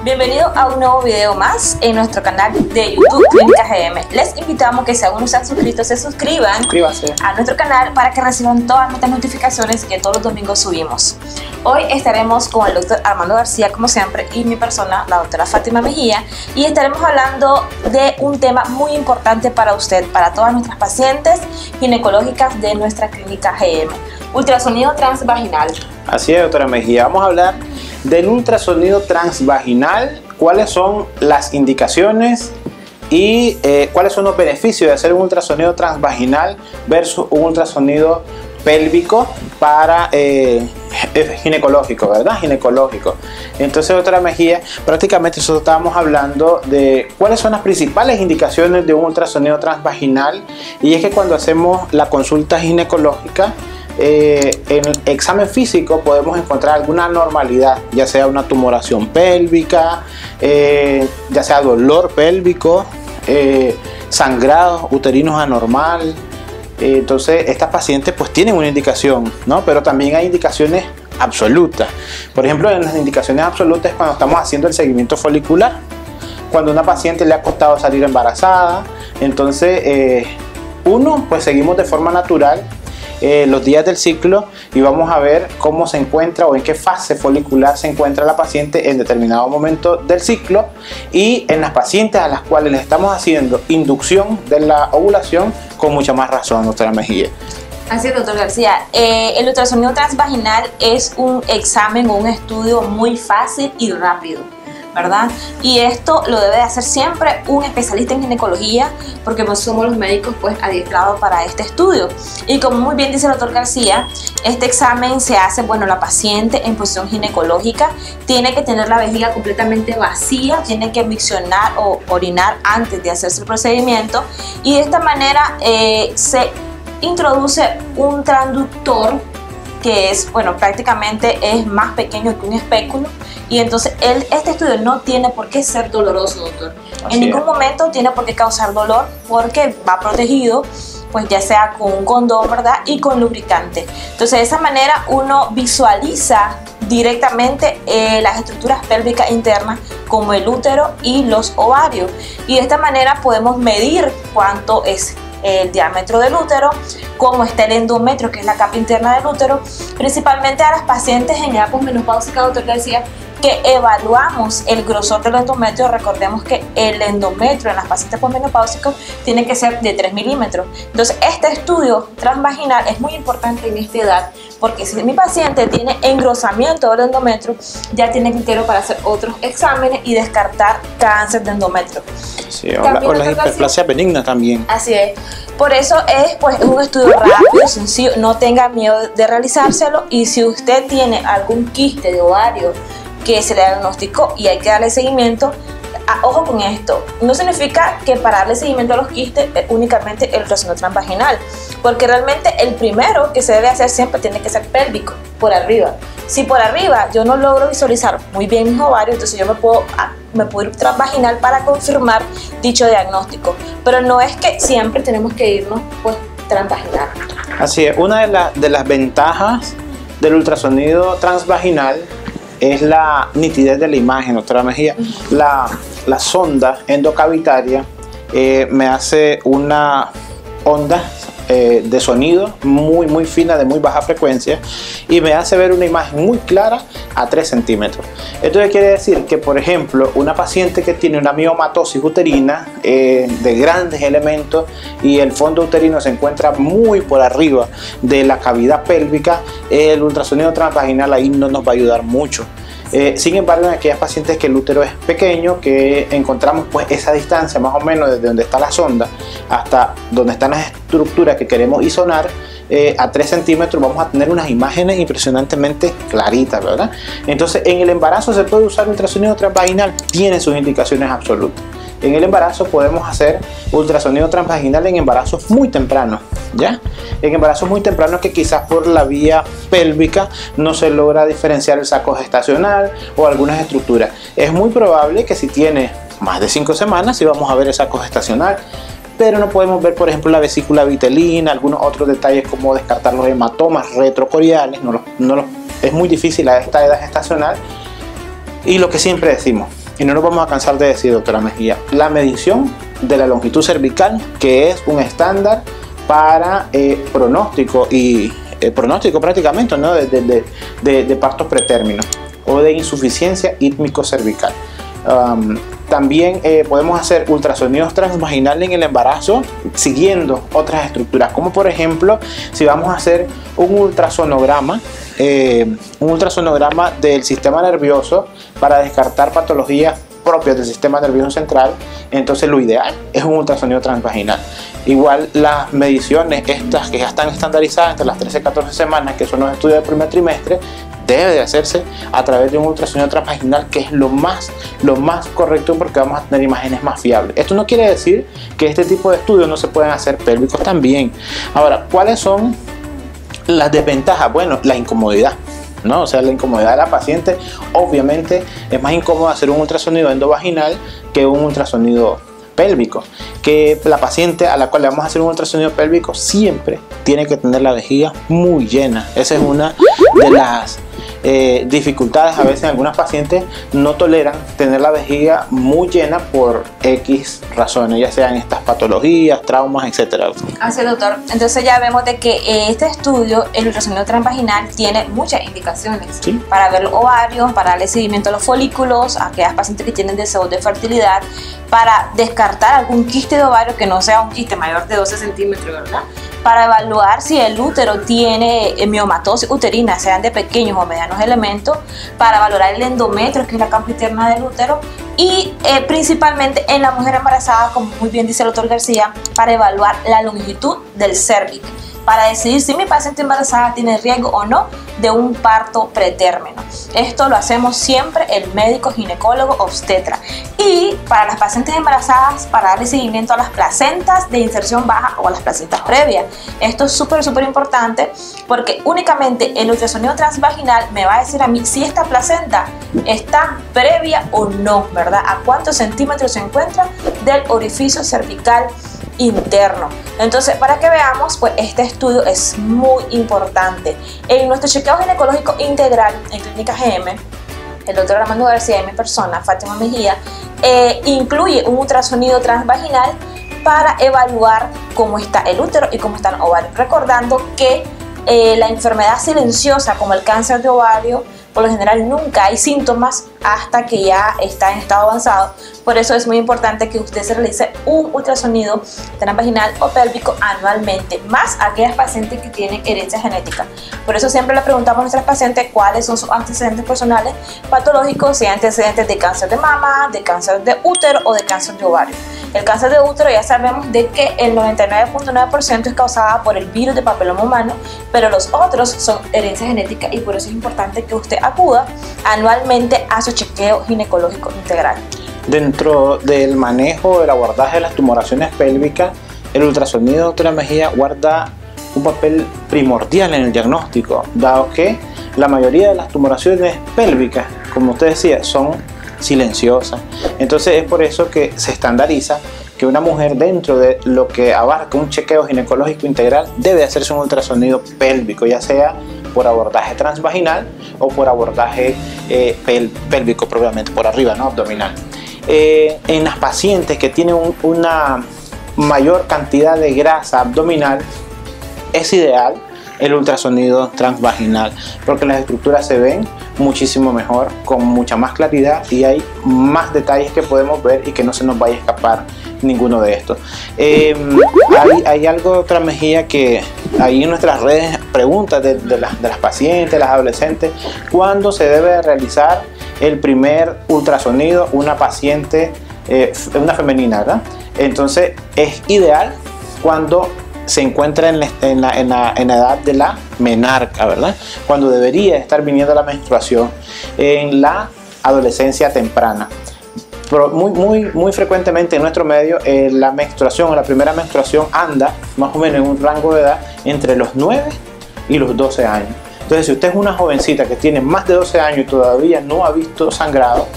Bienvenido a un nuevo video más en nuestro canal de YouTube Clínica GM. Les invitamos que si aún no se han suscrito, se suscriban a nuestro canal para que reciban todas nuestras notificaciones que todos los domingos subimos. Hoy estaremos con el doctor Armando García, como siempre, y mi persona, la doctora Fátima Mejía, y estaremos hablando de un tema muy importante para usted, para todas nuestras pacientes ginecológicas de nuestra Clínica GM: ultrasonido transvaginal. Así es, doctora Mejía, vamos a hablar del ultrasonido transvaginal, cuáles son las indicaciones y cuáles son los beneficios de hacer un ultrasonido transvaginal versus un ultrasonido pélvico para ginecológico, ¿verdad? Ginecológico. Entonces, doctora Mejía, prácticamente nosotros estábamos hablando de cuáles son las principales indicaciones de un ultrasonido transvaginal, y es que cuando hacemos la consulta ginecológica, en el examen físico podemos encontrar alguna anormalidad, ya sea una tumoración pélvica, ya sea dolor pélvico, sangrado uterino anormal. Entonces estas pacientes pues tienen una indicación, ¿no? Pero también hay indicaciones absolutas. Por ejemplo, en las indicaciones absolutas es cuando estamos haciendo el seguimiento folicular, cuando a una paciente le ha costado salir embarazada. Entonces pues seguimos de forma natural los días del ciclo y vamos a ver cómo se encuentra o en qué fase folicular se encuentra la paciente en determinado momento del ciclo, y en las pacientes a las cuales les estamos haciendo inducción de la ovulación, con mucha más razón, doctora Mejía. Así es, doctor García. El ultrasonido transvaginal es un examen o un estudio muy fácil y rápido, ¿verdad? Y esto lo debe de hacer siempre un especialista en ginecología, porque no somos los médicos pues adiestrados para este estudio. Y como muy bien dice el doctor García, este examen se hace, bueno, la paciente en posición ginecológica tiene que tener la vejiga completamente vacía, tiene que miccionar o orinar antes de hacerse el procedimiento, y de esta manera se introduce un transductor que es, bueno, prácticamente es más pequeño que un espéculo, y entonces este estudio no tiene por qué ser doloroso, doctor. En ningún momento tiene por qué causar dolor, porque va protegido, pues ya sea con un condón, ¿verdad? Y con lubricante. Entonces de esa manera uno visualiza directamente las estructuras pélvicas internas, como el útero y los ovarios, y de esta manera podemos medir cuánto es el diámetro del útero, cómo está el endometrio, que es la capa interna del útero. Principalmente a las pacientes en edad posmenopáusica, doctor García, que evaluamos el grosor del endometrio. Recordemos que el endometrio en las pacientes posmenopáusicas tiene que ser de 3 milímetros. Entonces este estudio transvaginal es muy importante en esta edad, porque si mi paciente tiene engrosamiento del endometrio, ya tiene criterio para hacer otros exámenes y descartar cáncer de endometrio. Sí, o la hiperplasia benigna también. Así es. Por eso es pues un estudio rápido, sencillo, no tenga miedo de realizárselo. Y si usted tiene algún quiste de ovario que se le diagnosticó y hay que darle seguimiento, ojo con esto, no significa que para darle seguimiento a los quistes únicamente el ultrasonido transvaginal, porque realmente el primero que se debe hacer siempre tiene que ser pélvico, por arriba. Si por arriba yo no logro visualizar muy bien mis ovarios, entonces yo me puedo ir transvaginal para confirmar dicho diagnóstico, pero no es que siempre tenemos que irnos pues transvaginal. Así es, una de las ventajas del ultrasonido transvaginal es la nitidez de la imagen, doctora Mejía. La sonda endocavitaria me hace una onda de sonido muy fina, de muy baja frecuencia, y me hace ver una imagen muy clara a 3 centímetros. Esto quiere decir que, por ejemplo, una paciente que tiene una miomatosis uterina de grandes elementos y el fondo uterino se encuentra muy por arriba de la cavidad pélvica, el ultrasonido transvaginal ahí no nos va a ayudar mucho. Sin embargo, en aquellas pacientes que el útero es pequeño, que encontramos pues esa distancia más o menos desde donde está la sonda hasta donde están las estructuras que queremos isonar, a 3 centímetros, vamos a tener unas imágenes impresionantemente claritas, ¿verdad? Entonces, en el embarazo se puede usar ultrasonido transvaginal, tiene sus indicaciones absolutas. En el embarazo podemos hacer ultrasonido transvaginal en embarazos muy tempranos, ¿ya? En embarazos muy tempranos que quizás por la vía pélvica no se logra diferenciar el saco gestacional o algunas estructuras. Es muy probable que si tiene más de 5 semanas sí vamos a ver el saco gestacional, pero no podemos ver, por ejemplo, la vesícula vitelina, algunos otros detalles como descartar los hematomas retrocoriales. Es muy difícil a esta edad gestacional. Y lo que siempre decimos, y no nos vamos a cansar de decir, doctora Mejía, la medición de la longitud cervical, que es un estándar para pronóstico prácticamente, ¿no? de partos pretérminos o de insuficiencia ítmico-cervical. También podemos hacer ultrasonidos transvaginales en el embarazo siguiendo otras estructuras, como por ejemplo si vamos a hacer un ultrasonograma del sistema nervioso para descartar patologías propias del sistema nervioso central, entonces lo ideal es un ultrasonido transvaginal. Igual las mediciones estas que ya están estandarizadas entre las 13 y 14 semanas, que son los estudios del primer trimestre, debe de hacerse a través de un ultrasonido transvaginal, que es lo más correcto, porque vamos a tener imágenes más fiables. Esto no quiere decir que este tipo de estudios no se pueden hacer pélvicos también. Ahora, ¿cuáles son las desventajas? Bueno, la incomodidad, ¿no? O sea, la incomodidad de la paciente. Obviamente es más incómodo hacer un ultrasonido endovaginal que un ultrasonido pélvico, que la paciente a la cual le vamos a hacer un ultrasonido pélvico siempre tiene que tener la vejiga muy llena. Esa es una de las dificultades. A veces algunas pacientes no toleran tener la vejiga muy llena por X razones, ya sean estas patologías, traumas, etcétera. Así es, doctor. Entonces ya vemos de que este estudio, el ultrasonido transvaginal, tiene muchas indicaciones, ¿sí? Para ver los ovarios, para darle seguimiento a los folículos, a aquellas pacientes que tienen deseos de fertilidad, para descartar algún quiste de ovario que no sea un quiste mayor de 12 centímetros, ¿verdad? Para evaluar si el útero tiene miomatosis uterina, sean de pequeños o medianos elementos, para valorar el endometrio, que es la capa interna del útero, y principalmente en la mujer embarazada, como muy bien dice el doctor García, para evaluar la longitud del cérvix, para decidir si mi paciente embarazada tiene riesgo o no de un parto pretérmino. Esto lo hacemos siempre el médico ginecólogo obstetra. Y para las pacientes embarazadas, para darle seguimiento a las placentas de inserción baja o a las placentas previas. Esto es súper importante, porque únicamente el ultrasonido transvaginal me va a decir a mí si esta placenta está previa o no, ¿verdad? A cuántos centímetros se encuentra del orificio cervical interno. Entonces, para que veamos, pues este estudio es muy importante. En nuestro chequeo ginecológico integral en Clínica GM, el doctor Armando García y mi persona, Fátima Mejía, incluye un ultrasonido transvaginal para evaluar cómo está el útero y cómo están los ovarios, recordando que la enfermedad silenciosa como el cáncer de ovario, por lo general nunca hay síntomas hasta que ya está en estado avanzado. Por eso es muy importante que usted se realice un ultrasonido transvaginal o pélvico anualmente, más aquellas pacientes que tienen herencia genética. Por eso siempre le preguntamos a nuestras pacientes cuáles son sus antecedentes personales patológicos, si hay antecedentes de cáncer de mama, de cáncer de útero o de cáncer de ovario. El cáncer de útero ya sabemos de que el 99.9% es causada por el virus de papiloma humano, pero los otros son herencia genética, y por eso es importante que usted acuda anualmente a su chequeo ginecológico integral. Dentro del manejo del abordaje de las tumoraciones pélvicas, el ultrasonido, doctora Mejía, guarda un papel primordial en el diagnóstico, dado que la mayoría de las tumoraciones pélvicas, como usted decía, son silenciosas. Entonces es por eso que se estandariza que una mujer, dentro de lo que abarca un chequeo ginecológico integral, debe hacerse un ultrasonido pélvico, ya sea por abordaje transvaginal o por abordaje pélvico propiamente, por arriba, ¿no? Abdominal. En las pacientes que tienen una mayor cantidad de grasa abdominal, es ideal el ultrasonido transvaginal, porque las estructuras se ven muchísimo mejor, con mucha más claridad, y hay más detalles que podemos ver y que no se nos vaya a escapar ninguno de estos. Hay algo, doctora Mejía, que ahí en nuestras redes preguntas de las pacientes, las adolescentes, ¿cuándo se debe realizar el primer ultrasonido una paciente, una femenina, ¿verdad? Entonces es ideal cuando se encuentra en la edad de la menarca, ¿verdad? Cuando debería estar viniendo la menstruación, en la adolescencia temprana. Pero muy frecuentemente en nuestro medio la menstruación o la primera menstruación anda más o menos en un rango de edad entre los 9 y los 12 años. Entonces, si usted es una jovencita que tiene más de 12 años y todavía no ha visto sangrado,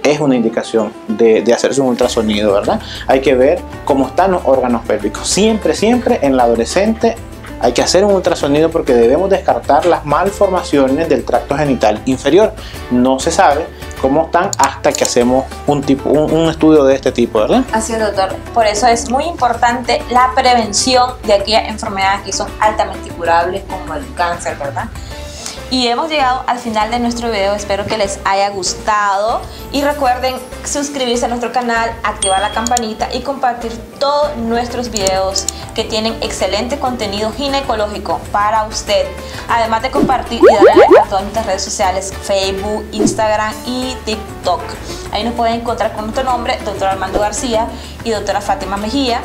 es una indicación de hacerse un ultrasonido, ¿verdad? Hay que ver cómo están los órganos pélvicos. Siempre en la adolescente hay que hacer un ultrasonido, porque debemos descartar las malformaciones del tracto genital inferior. No se sabe cómo están hasta que hacemos un estudio de este tipo, ¿verdad? Así es, doctor. Por eso es muy importante la prevención de aquellas enfermedades que son altamente curables, como el cáncer, ¿verdad? Y hemos llegado al final de nuestro video, espero que les haya gustado y recuerden suscribirse a nuestro canal, activar la campanita y compartir todos nuestros videos que tienen excelente contenido ginecológico para usted. Además de compartir y darle like a todas nuestras redes sociales, Facebook, Instagram y TikTok. Ahí nos pueden encontrar con nuestro nombre, doctor Armando García y doctora Fátima Mejía.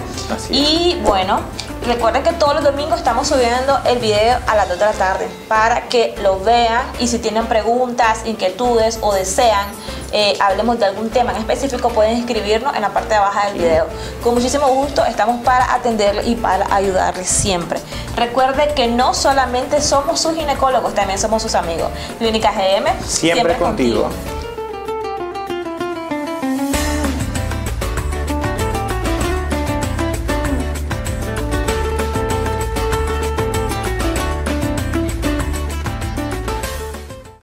Y bueno, recuerden que todos los domingos estamos subiendo el video a las 2 de la tarde para que lo vean y si tienen preguntas, inquietudes o desean hablemos de algún tema en específico, pueden escribirnos en la parte de abajo del video. Con muchísimo gusto estamos para atenderles y para ayudarles siempre. Recuerde que no solamente somos sus ginecólogos, también somos sus amigos. Clínica GM, siempre contigo.